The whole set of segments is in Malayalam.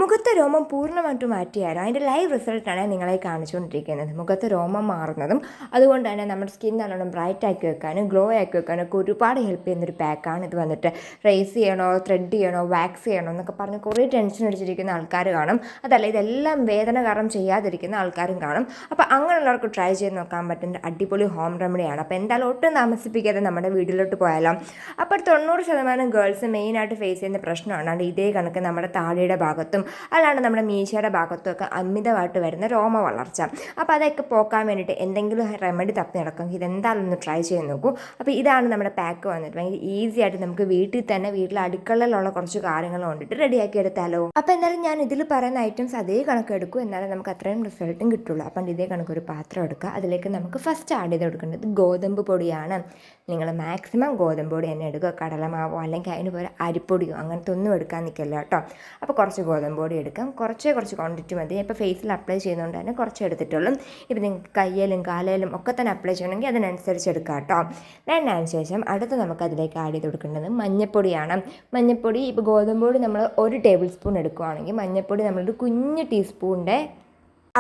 മുഖത്തെ രോമം പൂർണ്ണമായിട്ട് മാറ്റിയാലും അതിൻ്റെ ലൈവ് റിസൾട്ടാണ് നിങ്ങളെ കാണിച്ചുകൊണ്ടിരിക്കുന്നത്. മുഖത്തെ രോമം മാറുന്നതും അതുകൊണ്ട് തന്നെ നമ്മുടെ സ്കിൻ നല്ലോണം ബ്രൈറ്റ് ആക്കി വെക്കാനും ഗ്ലോ ആക്കി വെക്കാനും ഒക്കെ ഒരുപാട് ഹെൽപ്പ് ചെയ്യുന്നൊരു പാക്കാണ് ഇത്. വന്നിട്ട് റേസ് ചെയ്യണോ, ത്രെഡ് ചെയ്യണോ, വാക്സ് ചെയ്യണോ എന്നൊക്കെ പറഞ്ഞ് കുറേ ടെൻഷൻ അടിച്ചിരിക്കുന്ന ആൾക്കാർ കാണും. അതല്ല, ഇതെല്ലാം വേദന കാരണം ചെയ്യാതിരിക്കുന്ന ആൾക്കാരും കാണും. അപ്പോൾ അങ്ങനെയുള്ളവർക്ക് ട്രൈ ചെയ്ത് നോക്കാൻ പറ്റുന്ന അടിപൊളി ഹോം റെമഡിയാണ്. അപ്പോൾ എന്തായാലും ഒട്ടും താമസിപ്പിക്കാതെ നമ്മുടെ വീട്ടിലോട്ട് പോയാലോ. അപ്പോൾ 90% ഗേൾസ് മെയിനായിട്ട് ഫേസ് ചെയ്യുന്ന പ്രശ്നമാണ് ഇതേ കണക്ക് നമ്മുടെ താടിയുടെ ഭാഗത്തും അല്ലാണ്ട് നമ്മുടെ മീശയുടെ ഭാഗത്തും ഒക്കെ അമിതമായിട്ട് വരുന്ന രോമ വളർച്ച. അപ്പോൾ അതൊക്കെ പോക്കാൻ വേണ്ടിയിട്ട് എന്തെങ്കിലും റെമഡി തപ്പി നടക്കും. ഇതെന്തായാലും ഒന്ന് ട്രൈ ചെയ്ത് നോക്കൂ. അപ്പോൾ ഇതാണ് നമ്മുടെ പാക്ക് വന്നിട്ട്. ഭയങ്കര ഈസി ആയിട്ട് നമുക്ക് വീട്ടിൽ തന്നെ അടുക്കളയിലുള്ള കുറച്ച് കാര്യങ്ങൾ കൊണ്ടിട്ട് റെഡിയാക്കി എടുത്താലോ. അപ്പോൾ എന്തായാലും ഞാൻ ഇതിൽ പറയുന്ന ഐറ്റംസ് അതേ കണക്ക് എടുക്കും, എന്നാലും നമുക്ക് അത്രയും റിസൾട്ടും കിട്ടുള്ളൂ. അപ്പം ഇതേ കണക്കൊരു പാത്രം എടുക്കുക. അതിലേക്ക് നമുക്ക് ഫസ്റ്റ് ആഡ് ചെയ്ത് കൊടുക്കേണ്ടത് ഗോതമ്പ് പൊടിയാണ്. നിങ്ങൾ മാക്സിമം ഗോതമ്പ് പൊടി തന്നെ എടുക്കുക. കടലമാവോ അല്ലെങ്കിൽ അതിന് പോലെ അരിപ്പൊടിയോ അങ്ങനത്തെ ഒന്നും എടുക്കാൻ നിൽക്കില്ല കേട്ടോ. അപ്പോൾ കുറച്ച് ഗോതമ്പ് പൊടി എടുക്കാം. കുറച്ച് ക്വാണ്ടിറ്റി മതി. ഇപ്പോൾ ഫേസിൽ അപ്ലൈ ചെയ്യുന്നതുകൊണ്ട് തന്നെ കുറച്ച് എടുത്തിട്ടുള്ളൂ. ഇപ്പോൾ നിങ്ങൾക്ക് കയ്യിലും കാലയിലും ഒക്കെ തന്നെ അപ്ലൈ ചെയ്യണമെങ്കിൽ അതിനനുസരിച്ച് എടുക്കാം കേട്ടോ. അതിന് ശേഷം അടുത്ത് നമുക്ക് അതിലേക്ക് ആഡ് ചെയ്ത് കൊടുക്കേണ്ടത് മഞ്ഞൾപ്പൊടിയാണ്. മഞ്ഞൾപ്പൊടി ഇപ്പോൾ ഗോതമ്പ് പൊടി നമ്മൾ 1 ടേബിൾ സ്പൂൺ എടുക്കുകയാണെങ്കിൽ മഞ്ഞൾപ്പൊടി നമ്മളൊരു കുഞ്ഞ് ടീസ്പൂണിൻ്റെ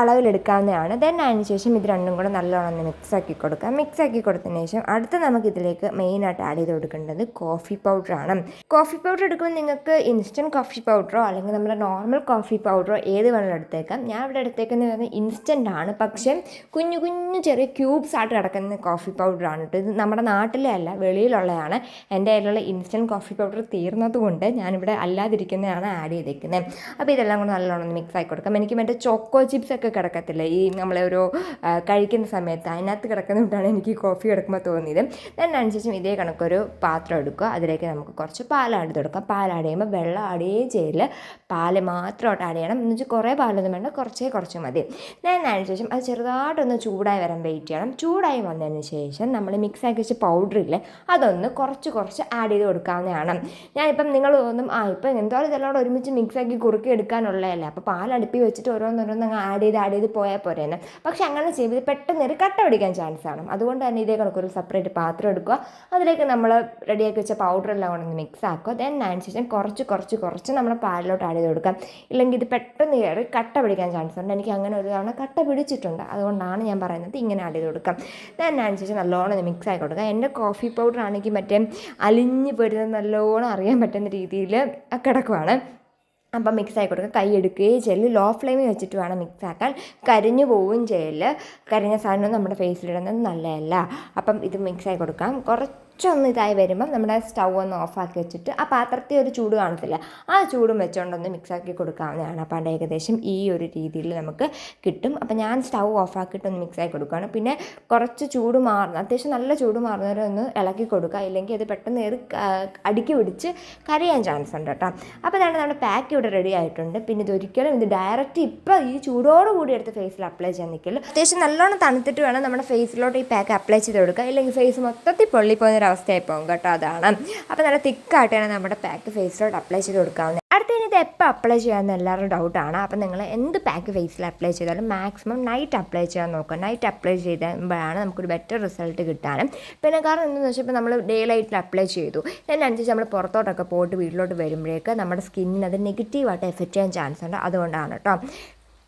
അളവിലെടുക്കാവുന്നതാണ്. അതിന് ശേഷം ഇത് രണ്ടും കൂടെ നല്ലോണം ഒന്ന് മിക്സാക്കി കൊടുക്കാം. മിക്സാക്കി കൊടുത്തതിന് ശേഷം അടുത്ത് നമുക്കിതിലേക്ക് മെയിനായിട്ട് ആഡ് ചെയ്ത് കൊടുക്കേണ്ടത് കോഫി പൗഡറാണ്. കോഫി പൗഡർ എടുക്കുമ്പോൾ നിങ്ങൾക്ക് ഇൻസ്റ്റൻറ്റ് കോഫി പൗഡറോ അല്ലെങ്കിൽ നമ്മുടെ നോർമൽ കോഫി പൗഡറോ ഏത് വേണമെങ്കിലും എടുത്തേക്കാം. ഞാൻ ഇവിടെ എടുത്തേക്കുന്നത് പറയുന്നത് ഇൻസ്റ്റൻ്റ് ആണ്, പക്ഷേ കുഞ്ഞു കുഞ്ഞു ചെറിയ ക്യൂബ്സ് ആയിട്ട് കിടക്കുന്ന കോഫി പൗഡറാണ് കേട്ടോ. ഇത് നമ്മുടെ നാട്ടിലെ അല്ല, വെളിയിലുള്ളതാണ്. എൻ്റെ കയ്യിലുള്ള ഇൻസ്റ്റൻറ്റ് കോഫി പൗഡർ തീർന്നത് കൊണ്ട് ഞാനിവിടെ അല്ലാതിരിക്കുന്നതാണ് ആഡ് ചെയ്തേക്കുന്നത്. അപ്പോൾ ഇതെല്ലാം കൂടെ നല്ലോണം ഒന്ന് മിക്സ് ആക്കി കൊടുക്കാം. എനിക്ക് മറ്റേ ചോക്കോ ചിപ്സ് കിടക്കത്തില്ല ഈ നമ്മളൊരു കഴിക്കുന്ന സമയത്ത്, അതിനകത്ത് കിടക്കുന്നതുകൊണ്ടാണ് എനിക്ക് കോഫി കിടക്കുമ്പോൾ തോന്നിയത്. അതിനനുസരിച്ചും ഇതേ കണക്കൊരു പാത്രം എടുക്കുക. അതിലേക്ക് നമുക്ക് കുറച്ച് പാൽ ആഡ് ചെയ്ത് കൊടുക്കാം. പാൽ ആഡ് ചെയ്യുമ്പോൾ വെള്ളം ആഡ് ചെയ്യില്ല, പാല് മാത്രമായിട്ട് ആഡ് ചെയ്യണം. എന്ന് വെച്ചാൽ കുറേ പാലൊന്നും വേണ്ട, കുറച്ച് മതി. അതിനനുസരിച്ചും അത് ചെറുതായിട്ടൊന്ന് ചൂടായി വരാൻ വെയിറ്റ് ചെയ്യണം. ചൂടായി വന്നതിന് ശേഷം നമ്മൾ മിക്സ് ആക്കി വെച്ച പൗഡറില്ലേ അതൊന്ന് കുറച്ച് ആഡ് ചെയ്ത് കൊടുക്കാവുന്നതാണ്. ഞാനിപ്പം നിങ്ങൾ തോന്നും ഇപ്പം എന്തായാലും ഇതെല്ലാം ഒരുമിച്ച് മിക്സാക്കി കുറുക്കി എടുക്കാനുള്ളതല്ലേ, അപ്പോൾ പാലടുപ്പി വെച്ചിട്ട് ഓരോന്നോരോന്ന് ആഡ് ചെയ്ത് പോയാൽ പോരെ തന്നെ. പക്ഷെ അങ്ങനെ ചെയ്യുമ്പോൾ ഇത് പെട്ടെന്ന് ഒരു കട്ട പിടിക്കാൻ ചാൻസ് ആണ്. അതുകൊണ്ട് തന്നെ ഇതേ കണക്കൊരു സെപ്പറേറ്റ് പാത്രം എടുക്കുക. അതിലേക്ക് നമ്മൾ റെഡിയാക്കി വെച്ച പൗഡറെല്ലാം കൊണ്ടൊന്ന് മിക്സ് ആക്കുക. അതിനനുസരിച്ച് കുറച്ച് നമ്മൾ പാലിലോട്ട് ആഡ് ചെയ്ത് കൊടുക്കാം. ഇല്ലെങ്കിൽ ഇത് പെട്ടെന്ന് കയറി കട്ട പിടിക്കാൻ ചാൻസ് ഉണ്ട്. എനിക്ക് അങ്ങനെ ഒരു തവണ കട്ട പിടിച്ചിട്ടുണ്ട്. അതുകൊണ്ടാണ് ഞാൻ പറയുന്നത് ഇങ്ങനെ ആഡ് ചെയ്ത് കൊടുക്കാം. അതിനനുസരിച്ച് നല്ലോണം മിക്സ് ആക്കി കൊടുക്കുക. എൻ്റെ കോഫി പൗഡർ ആണെങ്കിൽ മറ്റേ അലിഞ്ഞ് പോരുന്നത് നല്ലോണം അറിയാൻ പറ്റുന്ന രീതിയിൽ കിടക്കുവാണ്. അപ്പം മിക്സ് ആക്കി കൊടുക്കുക. കൈ എടുക്കുകയും ചെയ്യല്, ലോ ഫ്ലെയിമിൽ വെച്ചിട്ട് വേണം മിക്സ് ആക്കാൻ. കരിഞ്ഞു പോവുകയും ചെയ്യല്. കരിഞ്ഞ സാധനം നമ്മുടെ ഫേസിലിടുന്നത് നല്ലതല്ല. അപ്പം ഇത് മിക്സ് ആക്കി കൊടുക്കാം. കുറച്ചൊന്ന് ഇതായി വരുമ്പം നമ്മുടെ സ്റ്റൗ ഒന്ന് ഓഫാക്കി വെച്ചിട്ട് ആ പാത്രത്തിൽ ഒരു ചൂട് കാണത്തില്ല, ആ ചൂടും വെച്ചുകൊണ്ടൊന്ന് മിക്സാക്കി കൊടുക്കാവുന്നതാണ്. അപ്പോൾ അത് ഏകദേശം ഈ ഒരു രീതിയിൽ നമുക്ക് കിട്ടും. അപ്പോൾ ഞാൻ സ്റ്റൗ ഓഫാക്കിയിട്ടൊന്ന് മിക്സാക്കി കൊടുക്കുകയാണ്. പിന്നെ കുറച്ച് ചൂട് അത്യാവശ്യം നല്ല ചൂട് മാറുന്നവരെ ഒന്ന് ഇളക്കി കൊടുക്കുക. ഇല്ലെങ്കിൽ അത് പെട്ടെന്ന് അടുക്കി പിടിച്ച് കരയാൻ ചാൻസ് ഉണ്ട് കേട്ടോ. അപ്പോൾ അതാണ് നമ്മുടെ പാക്ക് ഇവിടെ റെഡി ആയിട്ടുണ്ട്. പിന്നെ ഇതൊരിക്കലും ഡയറക്റ്റ് ഇപ്പോൾ ഈ ചൂടോടുകൂടി എടുത്ത് ഫേസിൽ അപ്ലൈ ചെയ്യാൻ നിൽക്കില്ല. അത്യാവശ്യം നല്ലോണം തണുത്തിട്ട് വേണം നമ്മുടെ ഫേസിലോട്ട് ഈ പാക്ക് അപ്ലൈ ചെയ്ത് കൊടുക്കുക. ഇല്ലെങ്കിൽ ഫേസ് മൊത്തത്തിൽ പൊള്ളിപ്പോകുന്ന അവസ്ഥയായി പോകും കേട്ടോ. അതാണ്. അപ്പോൾ നല്ല തിക്കായിട്ടാണ് നമ്മുടെ പാക്ക് ഫേസിലോട്ട് അപ്ലൈ ചെയ്ത് കൊടുക്കാവുന്നത്. അടുത്തതിന് ഇത് എപ്പോൾ അപ്ലൈ ചെയ്യാമെന്ന് എല്ലാവരും ഡൗട്ടാണ്. അപ്പോൾ നിങ്ങൾ എന്ത് പാക്ക് ഫേസിൽ അപ്ലൈ ചെയ്താലും മാക്സിമം നൈറ്റ് അപ്ലൈ ചെയ്യാൻ നോക്കുക. നൈറ്റ് അപ്ലൈ ചെയ്താൽ നമുക്കൊരു ബെറ്റർ റിസൾട്ട് കിട്ടാനും. പിന്നെ കാരണം എന്താണെന്ന് വെച്ചാൽ ഇപ്പോൾ നമ്മൾ ഡേ ലൈറ്റിൽ അപ്ലൈ ചെയ്തു, അതിനനുസരിച്ച് നമ്മൾ പുറത്തോട്ടൊക്കെ പോയിട്ട് വീട്ടിലോട്ട് വരുമ്പോഴേക്ക് നമ്മുടെ സ്കിന്നിന് അത് നെഗറ്റീവായിട്ട് എഫക്റ്റ് ചെയ്യാൻ ചാൻസ് ഉണ്ട്. അതുകൊണ്ടാണ് കേട്ടോ.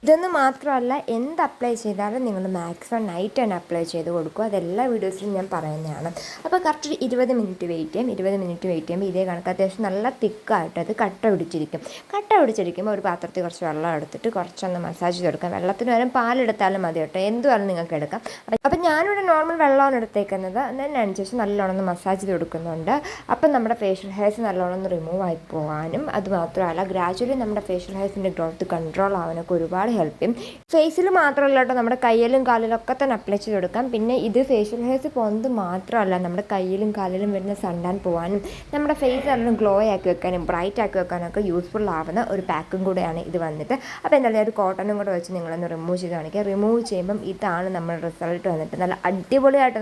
ഇതൊന്നും മാത്രമല്ല, എന്ത് അപ്ലൈ ചെയ്താലും നിങ്ങൾ മാക്സിമം നൈറ്റ് തന്നെ അപ്ലൈ ചെയ്ത് കൊടുക്കുക. അതെല്ലാ വീഡിയോസിലും ഞാൻ പറയുന്നതാണ്. അപ്പോൾ കറക്റ്റ് ഒരു 20 മിനിറ്റ് വെയിറ്റ് ചെയ്യും. 20 മിനിറ്റ് വെയിറ്റ് ചെയ്യുമ്പോൾ ഇതേ കണക്ക് അത്യാവശ്യം നല്ല തിക്കായിട്ട് അത് കട്ട പിടിച്ചിരിക്കുമ്പോൾ ഒരു പാത്രത്തിൽ കുറച്ച് വെള്ളം എടുത്തിട്ട് കുറച്ചൊന്ന് മസാജ് ചെയ്ത് കൊടുക്കാം. വെള്ളത്തിന് പകരം പാലെടുത്താലും മതി കേട്ടോ, എന്തുവാലും നിങ്ങൾക്ക് എടുക്കാം. അപ്പോൾ ഞാനിവിടെ നോർമൽ വെള്ളമാണ് എടുത്തേക്കുന്നത്. അതിനനുസരിച്ച് നല്ലോണം ഒന്ന് മസാജ് ചെയ്ത് കൊടുക്കുന്നുണ്ട്. അപ്പം നമ്മുടെ ഫേഷ്യൽ ഹെയർസ് നല്ലോണം ഒന്ന് റിമൂവ് ആയി പോകാനും അതുമാത്രമല്ല ഗ്രാജുവലി നമ്മുടെ ഫേഷ്യൽ ഹെയർസിൻ്റെ ഗ്രോത്ത് കൺട്രോൾ ആവാനൊക്കെ ഒരുപാട് ഹെൽപ്പ് ചെയ്യും. ഫേസിൽ മാത്രമല്ല കേട്ടോ, നമ്മുടെ കയ്യിലും കാലിലും ഒക്കെ തന്നെ അപ്ലൈ ചെയ്ത് കൊടുക്കാം. പിന്നെ ഇത് ഫേഷ്യൽ ഹെയർസ് പോകുന്നത് മാത്രമല്ല, നമ്മുടെ കയ്യിലും കാലിലും വരുന്ന സൺടാൻ പോകാനും നമ്മുടെ ഫേസ് നല്ല ഗ്ലോ ആക്കി വെക്കാനും ബ്രൈറ്റ് ആക്കി വെക്കാനൊക്കെ യൂസ്ഫുൾ ആവുന്ന ഒരു പാക്കും കൂടെയാണ് ഇത് വന്നിട്ട്. അപ്പോൾ എന്തായാലും ഒരു കോട്ടനും കൂടെ വെച്ച് നിങ്ങളൊന്ന് റിമൂവ് ചെയ്ത് കാണിക്കുക. റിമൂവ് ചെയ്യുമ്പം ഇതാണ് നമ്മുടെ റിസൾട്ട് വന്നിട്ട്. നല്ല അടിപൊളിയായിട്ട്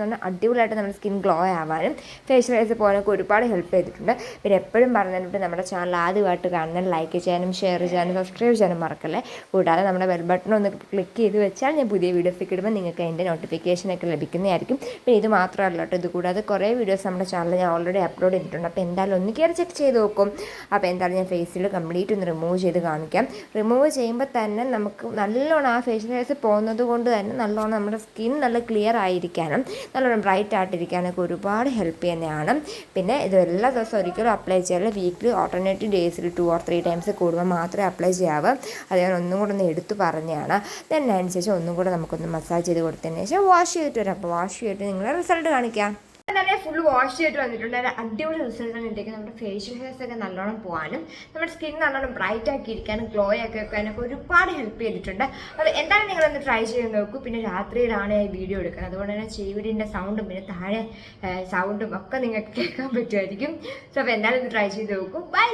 നമ്മുടെ സ്കിൻ ഗ്ലോ ആവാനും ഫേഷ്യൽ ഹെയർസ് പോകാനൊക്കെ ഒരുപാട് ഹെൽപ്പ് ചെയ്തിട്ടുണ്ട്. പിന്നെ എപ്പോഴും പറഞ്ഞിട്ട് നമ്മുടെ ചാനൽ ആദ്യമായിട്ട് കാണുന്നത് ലൈക്ക് ചെയ്യാനും ഷെയർ ചെയ്യാനും സബ്സ്ക്രൈബ് ചെയ്യാനും മറക്കല്ലേ. കൂടാതെ നമ്മുടെ ബെൽ ബട്ടൺ ഒന്ന് ക്ലിക്ക് ചെയ്ത് വെച്ചാൽ ഞാൻ പുതിയ വീഡിയോസൊക്കെ ഇടുമ്പോൾ നിങ്ങൾക്ക് അതിൻ്റെ നോട്ടിഫിക്കേഷനൊക്കെ ലഭിക്കുന്നതായിരിക്കും. പിന്നെ ഇത് മാത്രമല്ല കേട്ടോ, ഇത് കൂടാതെ കുറേ വീഡിയോസ് നമ്മുടെ ചാനലിൽ ഞാൻ ഓൾറെഡി അപ്ലോഡ് ചെയ്തിട്ടുണ്ട്. അപ്പോൾ എന്തായാലും ഒന്ന് കയറി ചെക്ക് ചെയ്ത് നോക്കും. അപ്പോൾ എന്തായാലും ഞാൻ ഫേസിൽ കംപ്ലീറ്റ് ഒന്ന് റിമൂവ് ചെയ്ത് കാണിക്കാം. റിമൂവ് ചെയ്യുമ്പോൾ തന്നെ നമുക്ക് നല്ലോണം ആ ഫേസ് പോകുന്നത് കൊണ്ട് തന്നെ നല്ലോണം നമ്മുടെ സ്കിൻ നല്ല ക്ലിയർ ആയിരിക്കാനും നല്ലോണം ബ്രൈറ്റ് ആയിട്ടിരിക്കാനൊക്കെ ഒരുപാട് ഹെൽപ്പ് ചെയ്യുന്നതാണ്. പിന്നെ ഇത് എല്ലാ ദിവസവും ഒരിക്കലും അപ്ലൈ ചെയ്യാതെ വീക്കിലി ഓൾട്ടർനേറ്റീവ് ഡേയ്സിൽ 2 or 3 times കൂടുമ്പോൾ മാത്രമേ അപ്ലൈ ചെയ്യാവൂ. അത് ഞാൻ ഒന്നും കൂടെ ഒന്ന് എടുത്ത് പറഞ്ഞതാണ്. then അതിനുശേഷം ഒന്നും കൂടെ നമുക്കൊന്ന് മസാജ് ചെയ്ത് കൊടുത്തതിന് ശേഷം വാഷ് ചെയ്തിട്ട് വരാം. അപ്പോൾ വാഷ് ചെയ്തിട്ട് നിങ്ങളെ റിസൾട്ട് കാണിക്കാം. തന്നെ ഫുൾ വാഷ് ചെയ്തിട്ട് വന്നിട്ടുണ്ട്. നല്ല അടിപൊളി റിസൾട്ടാണ് കിട്ടിയിരിക്കുന്നത്. നമ്മുടെ ഫേഷ്യൽ ഹെയർസ് ഒക്കെ നല്ലോണം പോകാനും നമ്മുടെ സ്കിൻ നല്ലോണം ബ്രൈറ്റ് ആക്കി ഇരിക്കാനും ഗ്ലോ ആക്കി വെക്കാനൊക്കെ ഒരുപാട് ഹെൽപ്പ് ചെയ്തിട്ടുണ്ട്. അപ്പോൾ എന്തായാലും നിങ്ങളൊന്ന് ട്രൈ ചെയ്ത് നോക്കൂ. പിന്നെ രാത്രിയിലാണ് ഈ വീഡിയോ എടുക്കുന്നത്, അതുകൊണ്ട് തന്നെ ചെവിടിൻ്റെ സൗണ്ടും പിന്നെ താഴെ സൗണ്ടും ഒക്കെ നിങ്ങൾക്ക് കേൾക്കാൻ പറ്റുമായിരിക്കും. സോ അപ്പോൾ എന്തായാലും ഒന്ന് ട്രൈ ചെയ്ത് നോക്കൂ. ബൈ.